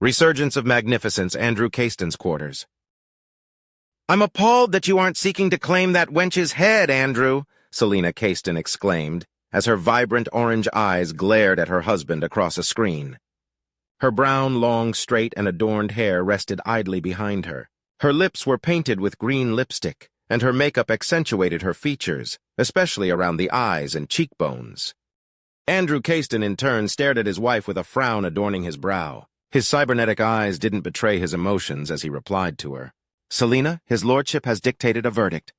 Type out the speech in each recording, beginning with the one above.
Resurgence of Magnificence, Andrew Caston's quarters. "I'm appalled that you aren't seeking to claim that wench's head, Andrew," Selina Caston exclaimed, as her vibrant orange eyes glared at her husband across a screen. Her brown, long, straight, and adorned hair rested idly behind her. Her lips were painted with green lipstick, and her makeup accentuated her features, especially around the eyes and cheekbones. Andrew Caston, in turn, stared at his wife with a frown adorning his brow. His cybernetic eyes didn't betray his emotions as he replied to her. "Selina, his lordship has dictated a verdict.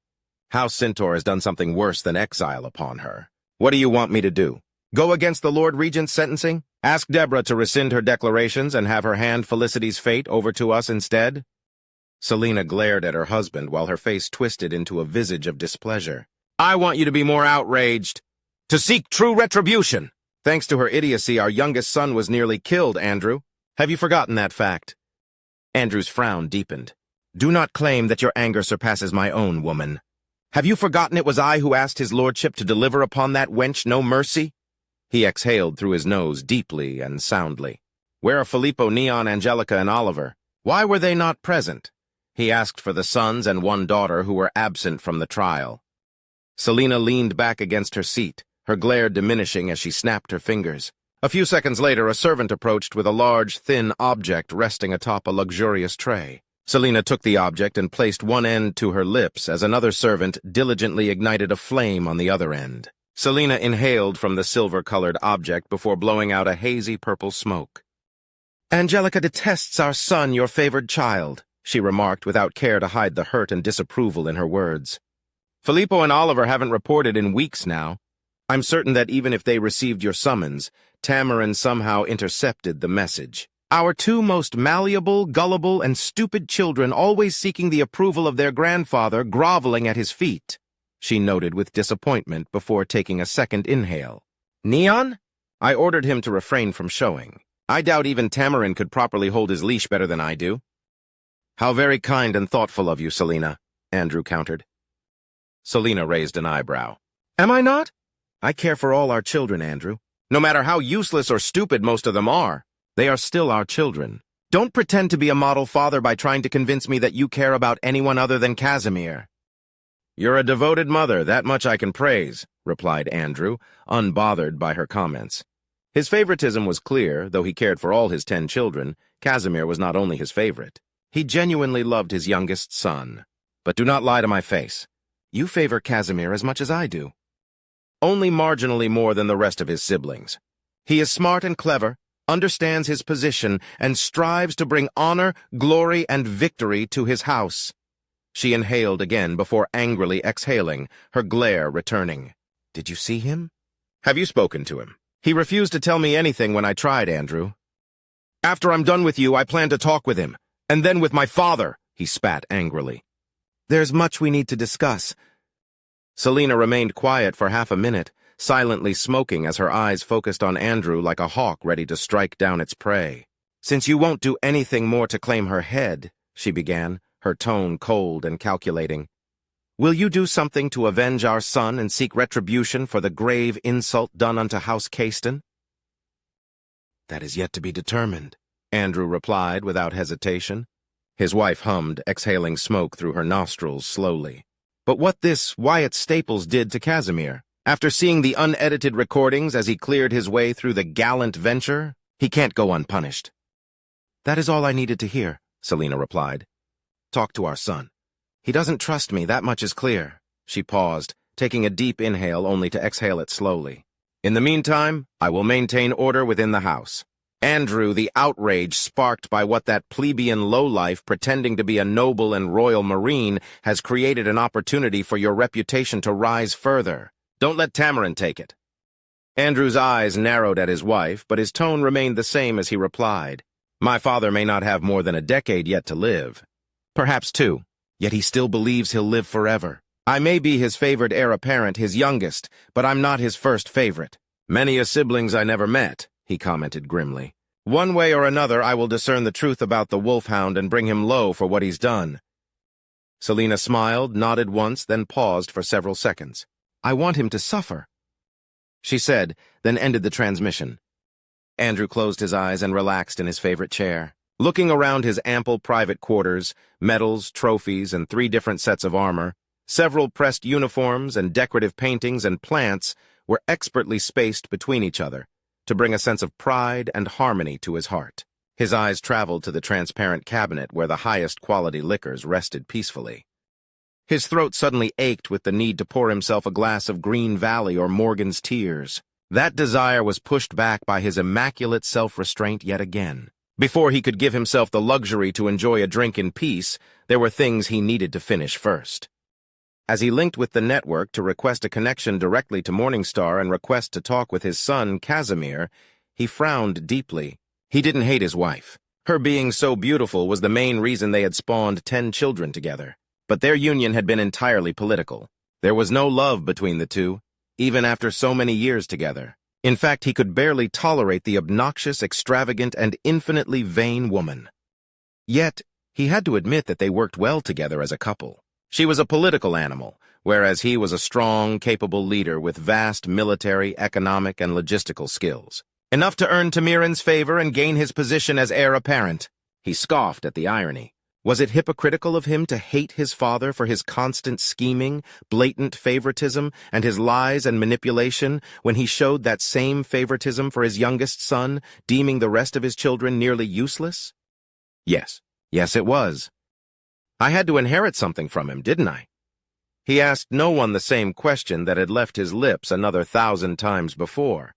House Centaur has done something worse than exile upon her. What do you want me to do? Go against the Lord Regent's sentencing? Ask Deborah to rescind her declarations and have her hand Felicity's fate over to us instead?" Selina glared at her husband while her face twisted into a visage of displeasure. "I want you to be more outraged. To seek true retribution. Thanks to her idiocy, our youngest son was nearly killed, Andrew. Have you forgotten that fact?" Andrew's frown deepened. "Do not claim that your anger surpasses my own, woman. Have you forgotten it was I who asked his lordship to deliver upon that wench no mercy?" He exhaled through his nose deeply and soundly. "Where are Filippo, Neon, Angelica, and Oliver? Why were they not present?" He asked for the sons and one daughter who were absent from the trial. Selina leaned back against her seat, her glare diminishing as she snapped her fingers. A few seconds later, a servant approached with a large, thin object resting atop a luxurious tray. Selina took the object and placed one end to her lips as another servant diligently ignited a flame on the other end. Selina inhaled from the silver-colored object before blowing out a hazy purple smoke. "Angelica detests our son, your favored child," she remarked without care to hide the hurt and disapproval in her words. "Filippo and Oliver haven't reported in weeks now. I'm certain that even if they received your summons, Tamarin somehow intercepted the message. Our two most malleable, gullible, and stupid children always seeking the approval of their grandfather, groveling at his feet," she noted with disappointment before taking a second inhale. "Neon? I ordered him to refrain from showing. I doubt even Tamarin could properly hold his leash better than I do." "How very kind and thoughtful of you, Selina," Andrew countered. Selina raised an eyebrow. "Am I not? I care for all our children, Andrew. No matter how useless or stupid most of them are, they are still our children. Don't pretend to be a model father by trying to convince me that you care about anyone other than Casimir." "You're a devoted mother, that much I can praise," replied Andrew, unbothered by her comments. His favoritism was clear. Though he cared for all his 10 children, Casimir was not only his favorite. He genuinely loved his youngest son. "But do not lie to my face. You favor Casimir as much as I do." "Only marginally more than the rest of his siblings. He is smart and clever, understands his position, and strives to bring honor, glory, and victory to his house." She inhaled again before angrily exhaling, her glare returning. "Did you see him? Have you spoken to him?" "He refused to tell me anything when I tried, Andrew." "After I'm done with you, I plan to talk with him. And then with my father," he spat angrily. "There's much we need to discuss." Selina remained quiet for half a minute, silently smoking as her eyes focused on Andrew like a hawk ready to strike down its prey. "Since you won't do anything more to claim her head," she began, her tone cold and calculating, "will you do something to avenge our son and seek retribution for the grave insult done unto House Caston?" "That is yet to be determined," Andrew replied without hesitation. His wife hummed, exhaling smoke through her nostrils slowly. "But what this Wyatt Staples did to Casimir, after seeing the unedited recordings as he cleared his way through the gallant venture, he can't go unpunished." "That is all I needed to hear," Selina replied. "Talk to our son. He doesn't trust me, that much is clear." She paused, taking a deep inhale only to exhale it slowly. "In the meantime, I will maintain order within the house." Andrew, the outrage sparked by what that plebeian lowlife pretending to be a noble and royal marine has created an opportunity for your reputation to rise further. Don't let Tamarin take it. Andrew's eyes narrowed at his wife, but his tone remained the same as he replied. "My father may not have more than a decade yet to live. Perhaps 2, yet he still believes he'll live forever. I may be his favored heir apparent, his youngest, but I'm not his first favorite. Many a siblings I never met," he commented grimly. "One way or another, I will discern the truth about the wolfhound and bring him low for what he's done." Selina smiled, nodded once, then paused for several seconds. "I want him to suffer," she said, then ended the transmission. Andrew closed his eyes and relaxed in his favorite chair. Looking around his ample private quarters, medals, trophies, and 3 different sets of armor, several pressed uniforms and decorative paintings and plants were expertly spaced between each other to bring a sense of pride and harmony to his heart. His eyes traveled to the transparent cabinet where the highest quality liquors rested peacefully. His throat suddenly ached with the need to pour himself a glass of Green Valley or Morgan's Tears. That desire was pushed back by his immaculate self-restraint yet again. Before he could give himself the luxury to enjoy a drink in peace, there were things he needed to finish first. As he linked with the network to request a connection directly to Morningstar and request to talk with his son, Casimir, he frowned deeply. He didn't hate his wife. Her being so beautiful was the main reason they had spawned 10 children together. But their union had been entirely political. There was no love between the two, even after so many years together. In fact, he could barely tolerate the obnoxious, extravagant, and infinitely vain woman. Yet, he had to admit that they worked well together as a couple. She was a political animal, whereas he was a strong, capable leader with vast military, economic, and logistical skills. Enough to earn Tamirin's favor and gain his position as heir apparent. He scoffed at the irony. Was it hypocritical of him to hate his father for his constant scheming, blatant favoritism, and his lies and manipulation when he showed that same favoritism for his youngest son, deeming the rest of his children nearly useless? Yes, it was. I had to inherit something from him, didn't I? He asked no one the same question that had left his lips another 1,000 times before.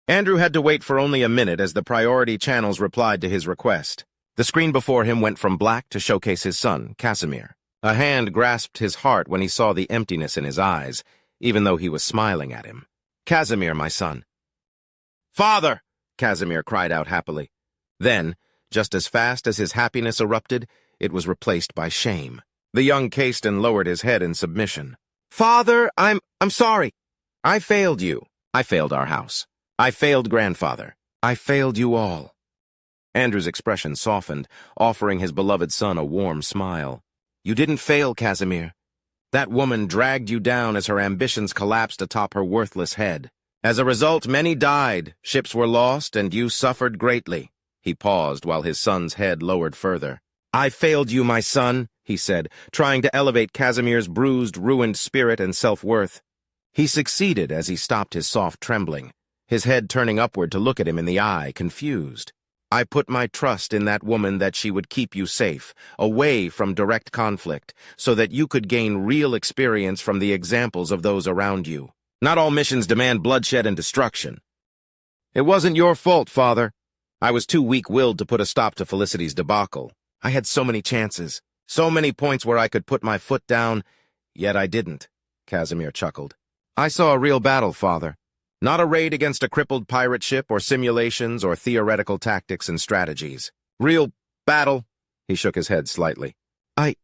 Andrew had to wait for only a minute as the priority channels replied to his request. The screen before him went from black to showcase his son, Casimir. A hand grasped his heart when he saw the emptiness in his eyes, even though he was smiling at him. "Casimir, my son." "Father!" Casimir cried out happily. Then, just as fast as his happiness erupted, it was replaced by shame. The young Caiston lowered his head in submission. "Father, I'm sorry. I failed you. I failed our house. I failed grandfather. I failed you all." Andrew's expression softened, offering his beloved son a warm smile. "You didn't fail, Casimir. That woman dragged you down as her ambitions collapsed atop her worthless head. As a result, many died, ships were lost, and you suffered greatly." He paused while his son's head lowered further. "I failed you, my son," he said, trying to elevate Casimir's bruised, ruined spirit and self-worth. He succeeded as he stopped his soft trembling, his head turning upward to look at him in the eye, confused. "I put my trust in that woman that she would keep you safe, away from direct conflict, so that you could gain real experience from the examples of those around you. Not all missions demand bloodshed and destruction." "It wasn't your fault, Father. I was too weak-willed to put a stop to Felicity's debacle. I had so many chances, so many points where I could put my foot down, yet I didn't," Casimir chuckled. "I saw a real battle, Father. Not a raid against a crippled pirate ship or simulations or theoretical tactics and strategies. Real battle." He shook his head slightly. I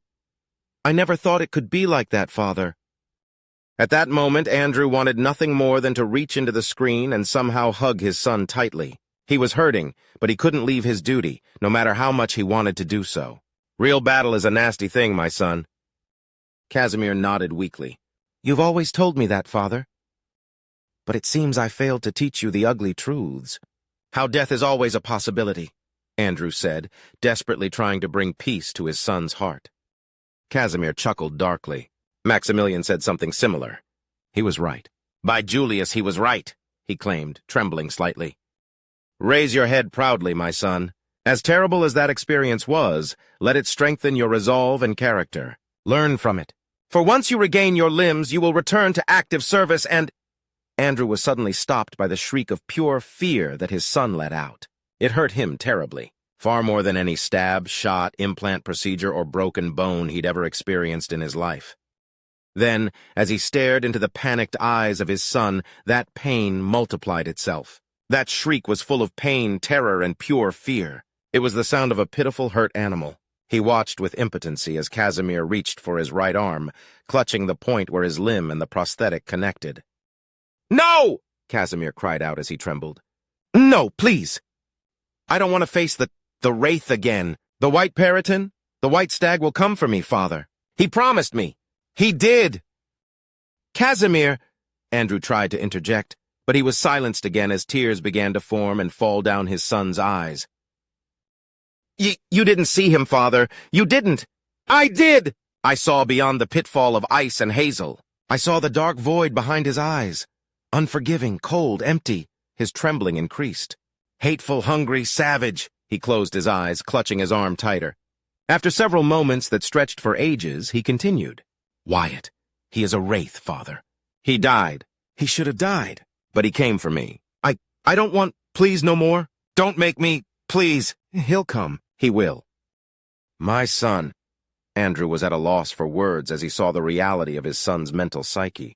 never thought it could be like that, Father." At that moment, Andrew wanted nothing more than to reach into the screen and somehow hug his son tightly. He was hurting, but he couldn't leave his duty, no matter how much he wanted to do so. "Real battle is a nasty thing, my son." Casimir nodded weakly. "You've always told me that, Father. But it seems I failed to teach you the ugly truths." "How death is always a possibility," Andrew said, desperately trying to bring peace to his son's heart. Casimir chuckled darkly. Maximilian said something similar. He was right. "By Julius, he was right," he claimed, trembling slightly. "Raise your head proudly, my son. As terrible as that experience was, let it strengthen your resolve and character. Learn from it. For once you regain your limbs, you will return to active service and—" Andrew was suddenly stopped by the shriek of pure fear that his son let out. It hurt him terribly, far more than any stab, shot, implant procedure, or broken bone he'd ever experienced in his life. Then, as he stared into the panicked eyes of his son, that pain multiplied itself. That shriek was full of pain, terror, and pure fear. It was the sound of a pitiful, hurt animal. He watched with impotency as Casimir reached for his right arm, clutching the point where his limb and the prosthetic connected. "No!" Casimir cried out as he trembled. "No, please! I don't want to face the Wraith again. The White Periton? The White Stag will come for me, Father. He promised me. He did!" "Casimir!" Andrew tried to interject, but he was silenced again as tears began to form and fall down his son's eyes. You didn't see him, father. You didn't. I did! I saw beyond the pitfall of ice and hazel. I saw the dark void behind his eyes. Unforgiving, cold, empty. His trembling increased. Hateful, hungry, savage. He closed his eyes, clutching his arm tighter. After several moments that stretched for ages, he continued. Wyatt, he is a wraith, father. He died. He should have died. But he came for me. I don't want, please, no more. Don't make me, please. He'll come. He will. My son. Andrew was at a loss for words as he saw the reality of his son's mental psyche.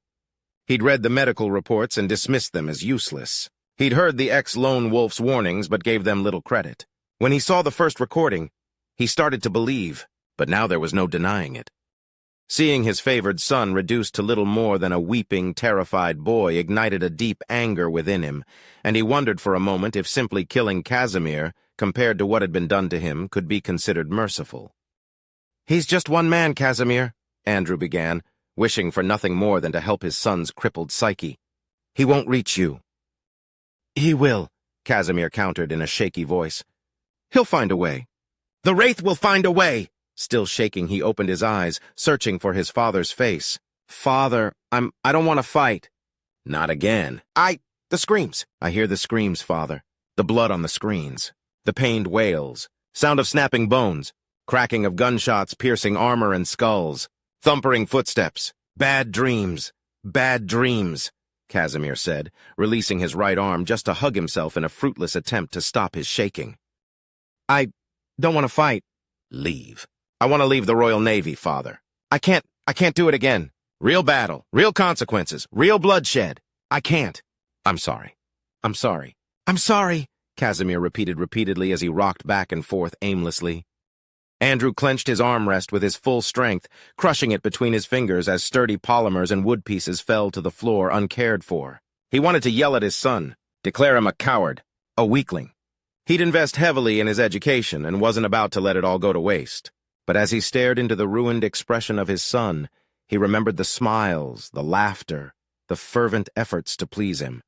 He'd read the medical reports and dismissed them as useless. He'd heard the ex-lone wolf's warnings but gave them little credit. When he saw the first recording, he started to believe, but now there was no denying it. Seeing his favored son reduced to little more than a weeping, terrified boy ignited a deep anger within him, and he wondered for a moment if simply killing Casimir, compared to what had been done to him, could be considered merciful. He's just one man, Casimir, Andrew began, wishing for nothing more than to help his son's crippled psyche. He won't reach you. He will, Casimir countered in a shaky voice. He'll find a way. The Wraith will find a way! Still shaking, he opened his eyes, searching for his father's face. Father, I don't want to fight. Not again. The screams. I hear the screams, father. The blood on the screens. The pained wails. Sound of snapping bones. Cracking of gunshots piercing armor and skulls. Thumpering footsteps. Bad dreams. Bad dreams, Casimir said, releasing his right arm just to hug himself in a fruitless attempt to stop his shaking. I don't want to fight. Leave. I want to leave the Royal Navy, father. I can't do it again. Real battle, real consequences, real bloodshed. I can't. I'm sorry. I'm sorry. I'm sorry, Casimir repeated repeatedly as he rocked back and forth aimlessly. Andrew clenched his armrest with his full strength, crushing it between his fingers as sturdy polymers and wood pieces fell to the floor uncared for. He wanted to yell at his son, declare him a coward, a weakling. He'd invest heavily in his education and wasn't about to let it all go to waste. But as he stared into the ruined expression of his son, he remembered the smiles, the laughter, the fervent efforts to please him.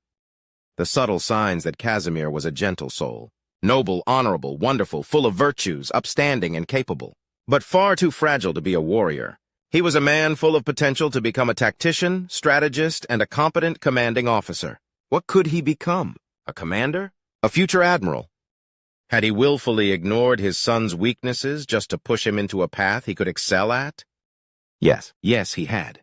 The subtle signs that Casimir was a gentle soul, noble, honorable, wonderful, full of virtues, upstanding and capable, but far too fragile to be a warrior. He was a man full of potential to become a tactician, strategist, and a competent commanding officer. What could he become? A commander? A future admiral? Had he willfully ignored his son's weaknesses just to push him into a path he could excel at? Yes, he had.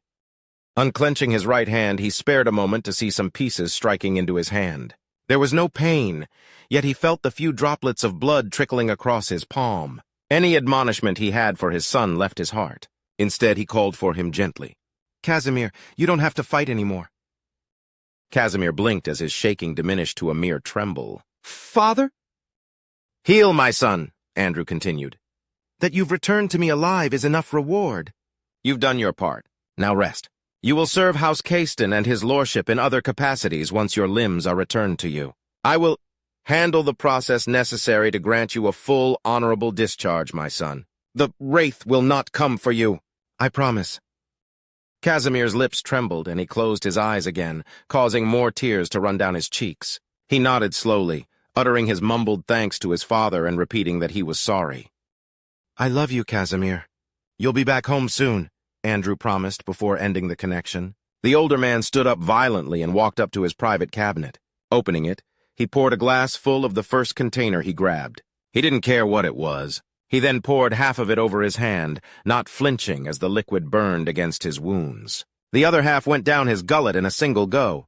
Unclenching his right hand, he spared a moment to see some pieces striking into his hand. There was no pain, yet he felt the few droplets of blood trickling across his palm. Any admonishment he had for his son left his heart. Instead, he called for him gently. Casimir, you don't have to fight anymore. Casimir blinked as his shaking diminished to a mere tremble. Father? Heal, my son, Andrew continued. That you've returned to me alive is enough reward. You've done your part. Now rest. You will serve House Caiston and his lordship in other capacities once your limbs are returned to you. I will handle the process necessary to grant you a full, honorable discharge, my son. The Wraith will not come for you. I promise. Casimir's lips trembled and he closed his eyes again, causing more tears to run down his cheeks. He nodded slowly, uttering his mumbled thanks to his father and repeating that he was sorry. I love you, Casimir. You'll be back home soon, Andrew promised before ending the connection. The older man stood up violently and walked up to his private cabinet. Opening it, he poured a glass full of the first container he grabbed. He didn't care what it was. He then poured half of it over his hand, not flinching as the liquid burned against his wounds. The other half went down his gullet in a single go.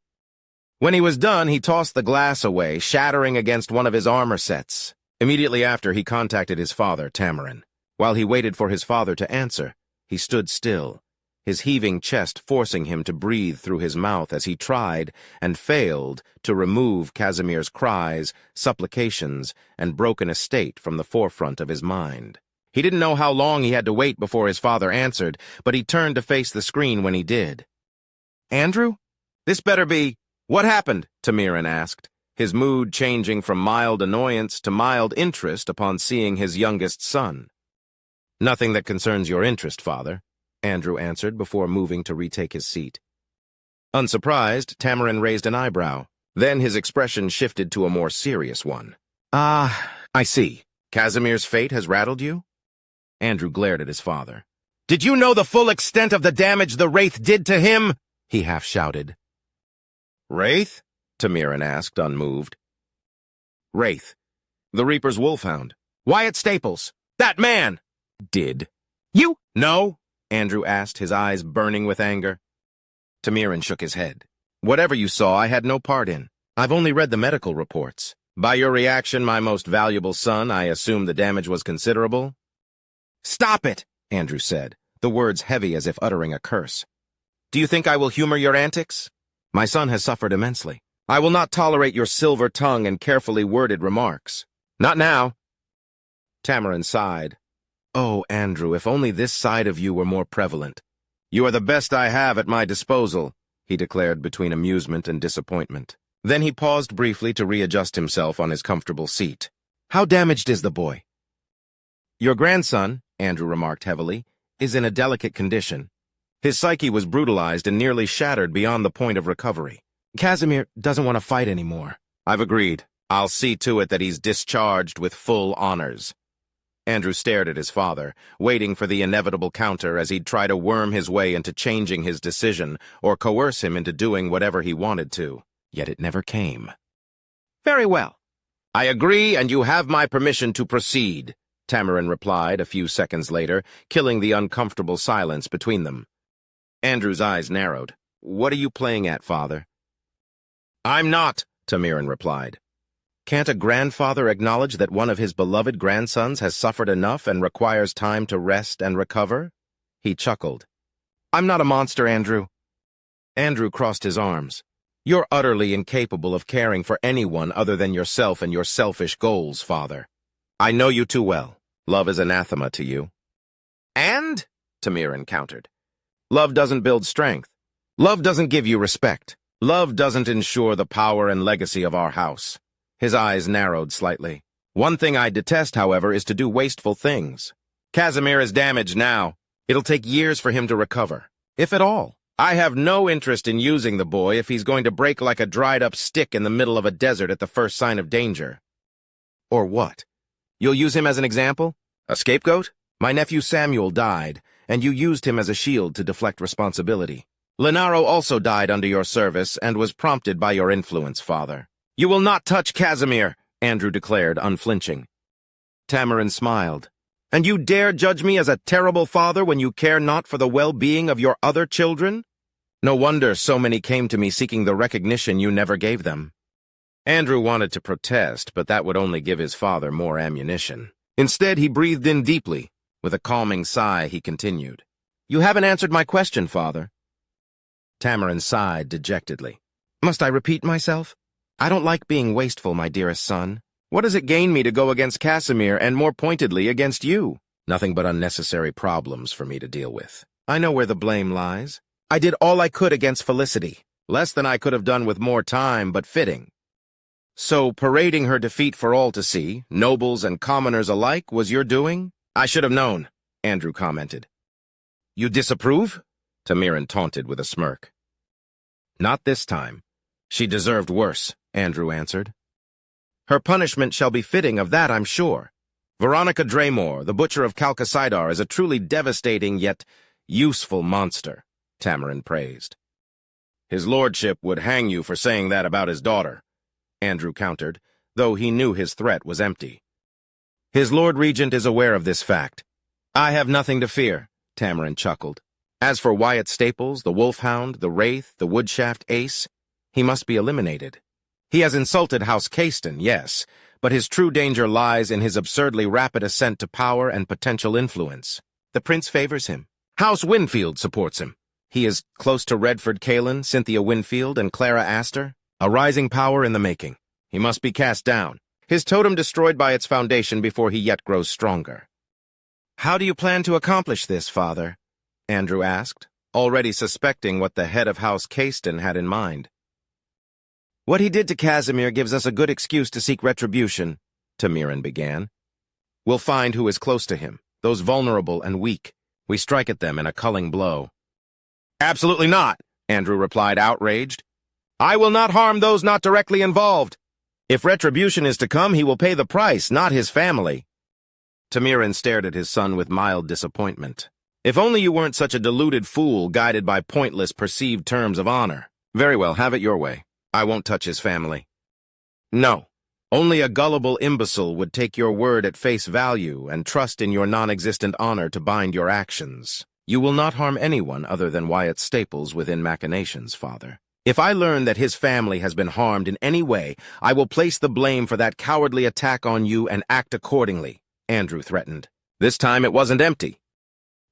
When he was done, he tossed the glass away, shattering against one of his armor sets. Immediately after, he contacted his father, Tamarin. While he waited for his father to answer, he stood still, his heaving chest forcing him to breathe through his mouth as he tried, and failed, to remove Casimir's cries, supplications, and broken estate from the forefront of his mind. He didn't know how long he had to wait before his father answered, but he turned to face the screen when he did. Andrew? This better be— What happened? Tamirin asked, his mood changing from mild annoyance to mild interest upon seeing his youngest son. Nothing that concerns your interest, father, Andrew answered before moving to retake his seat. Unsurprised, Tamarin raised an eyebrow. Then his expression shifted to a more serious one. I see, Casimir's fate has rattled you? Andrew glared at his father. Did you know the full extent of the damage the Wraith did to him? He half-shouted. Wraith? Tamirin asked, unmoved. Wraith. The Reaper's wolfhound. Wyatt Staples. That man! Did. You? No? Andrew asked, his eyes burning with anger. Tamirin shook his head. Whatever you saw, I had no part in. I've only read the medical reports. By your reaction, my most valuable son, I assume the damage was considerable? Stop it, Andrew said, the words heavy as if uttering a curse. Do you think I will humor your antics? My son has suffered immensely. I will not tolerate your silver tongue and carefully worded remarks. Not now. Tamirin sighed. Oh, Andrew, if only this side of you were more prevalent. You are the best I have at my disposal, he declared between amusement and disappointment. Then he paused briefly to readjust himself on his comfortable seat. How damaged is the boy? Your grandson, Andrew remarked heavily, is in a delicate condition. His psyche was brutalized and nearly shattered beyond the point of recovery. Casimir doesn't want to fight anymore. I've agreed. I'll see to it that he's discharged with full honors. Andrew stared at his father, waiting for the inevitable counter as he'd try to worm his way into changing his decision or coerce him into doing whatever he wanted to. Yet it never came. Very well. I agree, and you have my permission to proceed, Tamirin replied a few seconds later, killing the uncomfortable silence between them. Andrew's eyes narrowed. What are you playing at, father? I'm not, Tamirin replied. Can't a grandfather acknowledge that one of his beloved grandsons has suffered enough and requires time to rest and recover? He chuckled. I'm not a monster, Andrew. Andrew crossed his arms. You're utterly incapable of caring for anyone other than yourself and your selfish goals, father. I know you too well. Love is anathema to you. And? Tamirin countered. Love doesn't build strength. Love doesn't give you respect. Love doesn't ensure the power and legacy of our house. His eyes narrowed slightly. One thing I detest, however, is to do wasteful things. Casimir is damaged now. It'll take years for him to recover, if at all. I have no interest in using the boy if he's going to break like a dried-up stick in the middle of a desert at the first sign of danger. Or what? You'll use him as an example? A scapegoat? My nephew Samuel died, and you used him as a shield to deflect responsibility. Lenaro also died under your service and was prompted by your influence, father. You will not touch Casimir, Andrew declared, unflinching. Tamirin smiled. And you dare judge me as a terrible father when you care not for the well-being of your other children? No wonder so many came to me seeking the recognition you never gave them. Andrew wanted to protest, but that would only give his father more ammunition. Instead, he breathed in deeply. With a calming sigh, he continued. You haven't answered my question, father. Tamirin sighed dejectedly. Must I repeat myself? I don't like being wasteful, my dearest son. What does it gain me to go against Casimir and, more pointedly, against you? Nothing but unnecessary problems for me to deal with. I know where the blame lies. I did all I could against Felicity. Less than I could have done with more time, but fitting. So, parading her defeat for all to see, nobles and commoners alike, was your doing? I should have known, Andrew commented. You disapprove? Tamirin taunted with a smirk. Not this time. She deserved worse, Andrew answered. Her punishment shall be fitting of that, I'm sure. Veronica Draymore, the butcher of Calcasidar, is a truly devastating yet useful monster, Tamirin praised. His lordship would hang you for saying that about his daughter, Andrew countered, though he knew his threat was empty. His Lord Regent is aware of this fact. I have nothing to fear, Tamirin chuckled. As for Wyatt Staples, the Wolfhound, the Wraith, the Woodshaft Ace, he must be eliminated. He has insulted House Caiston, yes, but his true danger lies in his absurdly rapid ascent to power and potential influence. The prince favors him. House Winfield supports him. He is close to Redford Kalin, Cynthia Winfield, and Clara Astor, a rising power in the making. He must be cast down, his totem destroyed by its foundation before he yet grows stronger. How do you plan to accomplish this, father? Andrew asked, already suspecting what the head of House Caiston had in mind. What he did to Casimir gives us a good excuse to seek retribution, Tamirin began. We'll find who is close to him, those vulnerable and weak. We strike at them in a culling blow. Absolutely not, Andrew replied, outraged. I will not harm those not directly involved. If retribution is to come, he will pay the price, not his family. Tamirin stared at his son with mild disappointment. If only you weren't such a deluded fool guided by pointless perceived terms of honor. Very well, have it your way. I won't touch his family. No. Only a gullible imbecile would take your word at face value and trust in your non-existent honor to bind your actions. You will not harm anyone other than Wyatt Staples within machinations, father. If I learn that his family has been harmed in any way, I will place the blame for that cowardly attack on you and act accordingly, Andrew threatened. This time it wasn't empty.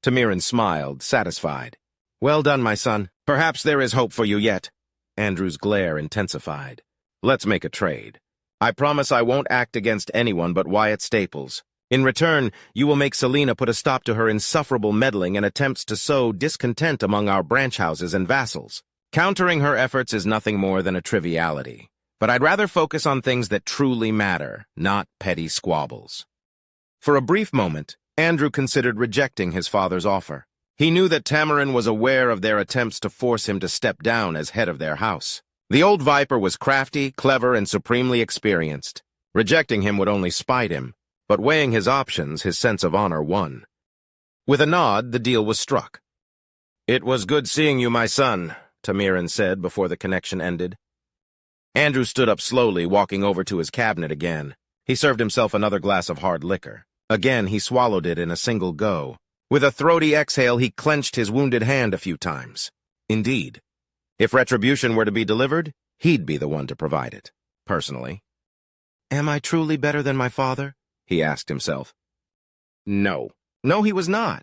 Tamirin smiled, satisfied. Well done, my son. Perhaps there is hope for you yet. Andrew's glare intensified. Let's make a trade. I promise I won't act against anyone but Wyatt Staples. In return, you will make Selina put a stop to her insufferable meddling and attempts to sow discontent among our branch houses and vassals. Countering her efforts is nothing more than a triviality, but I'd rather focus on things that truly matter, not petty squabbles. For a brief moment, Andrew considered rejecting his father's offer. He knew that Tamirin was aware of their attempts to force him to step down as head of their house. The old viper was crafty, clever, and supremely experienced. Rejecting him would only spite him, but weighing his options, his sense of honor won. With a nod, the deal was struck. It was good seeing you, my son, Tamirin said before the connection ended. Andrew stood up slowly, walking over to his cabinet again. He served himself another glass of hard liquor. Again, he swallowed it in a single go. With a throaty exhale, he clenched his wounded hand a few times. Indeed. If retribution were to be delivered, he'd be the one to provide it, personally. Am I truly better than my father? He asked himself. No. No, he was not.